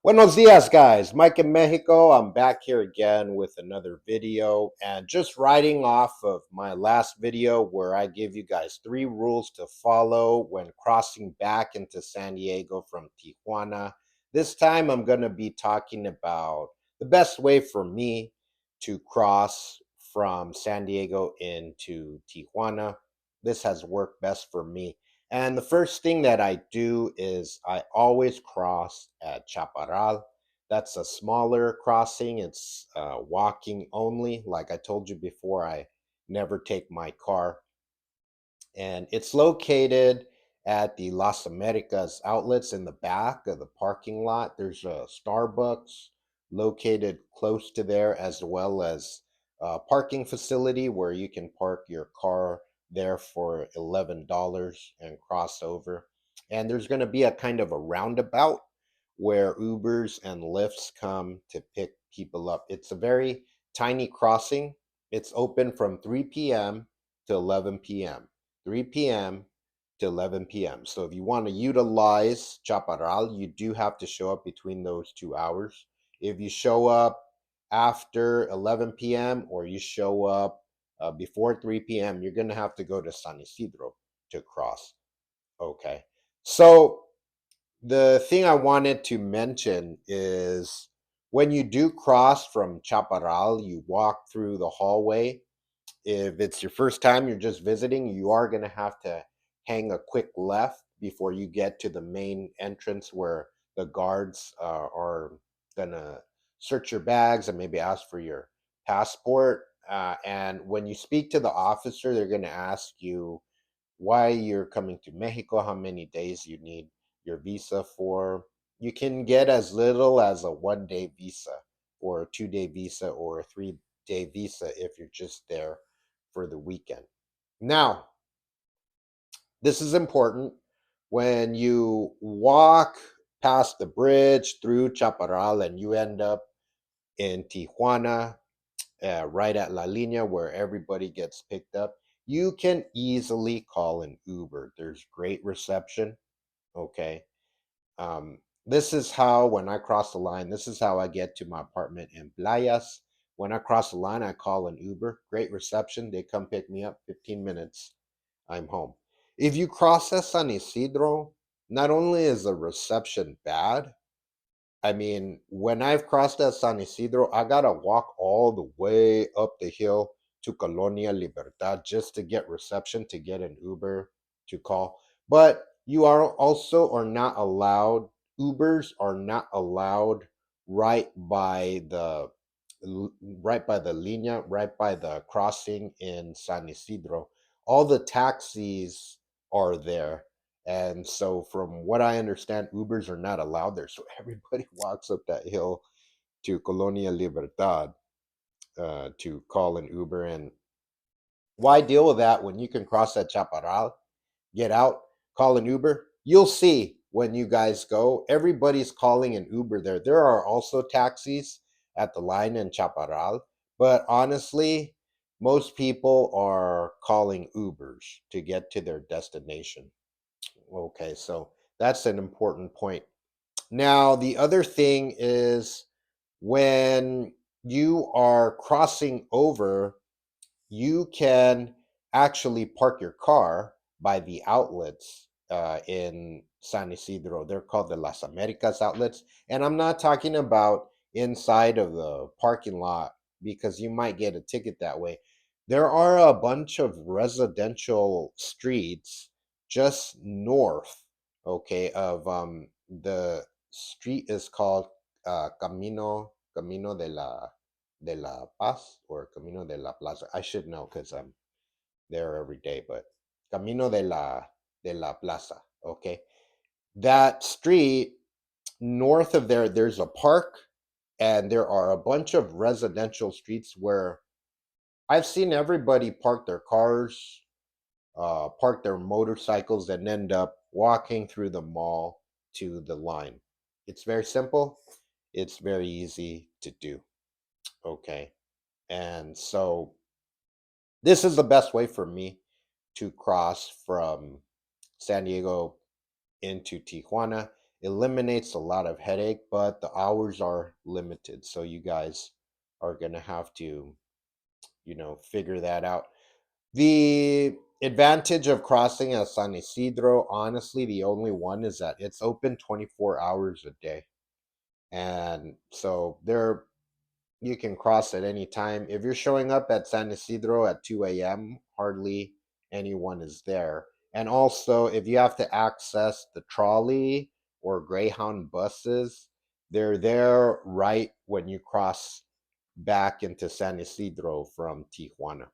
Buenos dias, guys. Mike in Mexico. I'm back here again with another video and just writing off of my last video where I give you guys 3 rules to follow when crossing back into San Diego from Tijuana. This time I'm going to be talking about the best way for me to cross from San Diego into Tijuana. This has worked best for me. And the first thing that I do is I always cross at Chaparral. That's a smaller crossing. It's walking only. Like I told you before, I never take my car. And it's located at the Las Americas outlets in the back of the parking lot. There's a Starbucks located close to there, as well as a parking facility where you can park your car there for $11 and cross over. And there's going to be a kind of a roundabout where Ubers and Lyfts come to pick people up. It's a very tiny crossing. It's open from 3 p.m. to 11 p.m. 3 p.m. to 11 p.m. So if you want to utilize Chaparral, you do have to show up between those 2 hours. If you show up after 11 p.m. or you show up before 3 p.m., you're going to have to go to San Isidro to cross. Okay. So the thing I wanted to mention is when you do cross from Chaparral, you walk through the hallway. If it's your first time, you're just visiting, you are going to have to hang a quick left before you get to the main entrance where the guards are going to search your bags and maybe ask for your passport. And when you speak to the officer, they're going to ask you why you're coming to Mexico, how many days you need your visa for. You can get as little as a 1 day visa, or a 2 day visa, or a 3 day visa if you're just there for the weekend. Now, this is important. When you walk past the bridge through Chaparral and you end up in Tijuana, right at La Linea where everybody gets picked up, you can easily call an Uber. There's great reception. Okay. This is how, when I cross the line, this is how I get to my apartment in Playas. When I cross the line, I call an Uber. Great reception. They come pick me up. 15 minutes. I'm home. If you cross at San Isidro, not only is the reception bad, I mean, when I've crossed at San Isidro, I gotta walk all the way up the hill to Colonia Libertad just to get reception, to get an Uber to call. But you are also are not allowed, Ubers are not allowed right by the right by the linea, right by the crossing in San Isidro. All the taxis are there, and so, from what I understand, Ubers are not allowed there. So everybody walks up that hill to Colonia Libertad to call an Uber. And why deal with that when you can cross that Chaparral, get out, call an Uber? You'll see when you guys go, everybody's calling an Uber there. There are also taxis at the line in Chaparral, but honestly, most people are calling Ubers to get to their destination. Okay, so that's an important point. Now, the other thing is when you are crossing over, you can actually park your car by the outlets in San Isidro. They're called the Las Americas outlets. And I'm not talking about inside of the parking lot because you might get a ticket that way. There are a bunch of residential streets just north, okay, of the street is called Camino de la Paz or Camino de la Plaza. I should know because I'm there every day, but Camino de la Plaza. Okay, that street north of there, there's a park, and there are a bunch of residential streets where I've seen everybody park their cars, park their motorcycles, and end up walking through the mall to the line. It's very simple. It's very easy to do. Okay, and so this is the best way for me to cross from San Diego into Tijuana. eliminates a lot of headache, but the hours are limited. So you guys are going to have to, figure that out. The advantage of crossing at San Isidro, honestly, the only one is that it's open 24 hours a day. And so there you can cross at any time. If you're showing up at San Isidro at 2 a.m., hardly anyone is there. And also, if you have to access the trolley or Greyhound buses, they're there right when you cross back into San Isidro from Tijuana.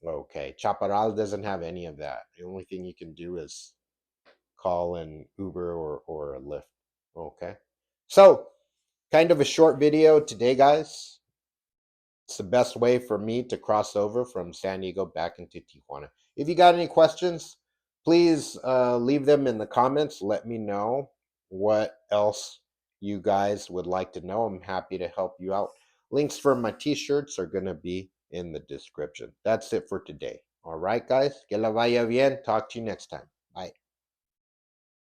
Okay, Chaparral doesn't have any of that. The only thing you can do is call an Uber or a Lyft. Okay, so kind of a short video today, guys. It's the best way for me to cross over from San Diego back into Tijuana. If you got any questions, please leave them in the comments. Let me know what else you guys would like to know. I'm happy to help you out. Links for my t-shirts are going to be in the description. That's it for today. All right, guys. Que la vaya bien. Talk to you next time. Bye.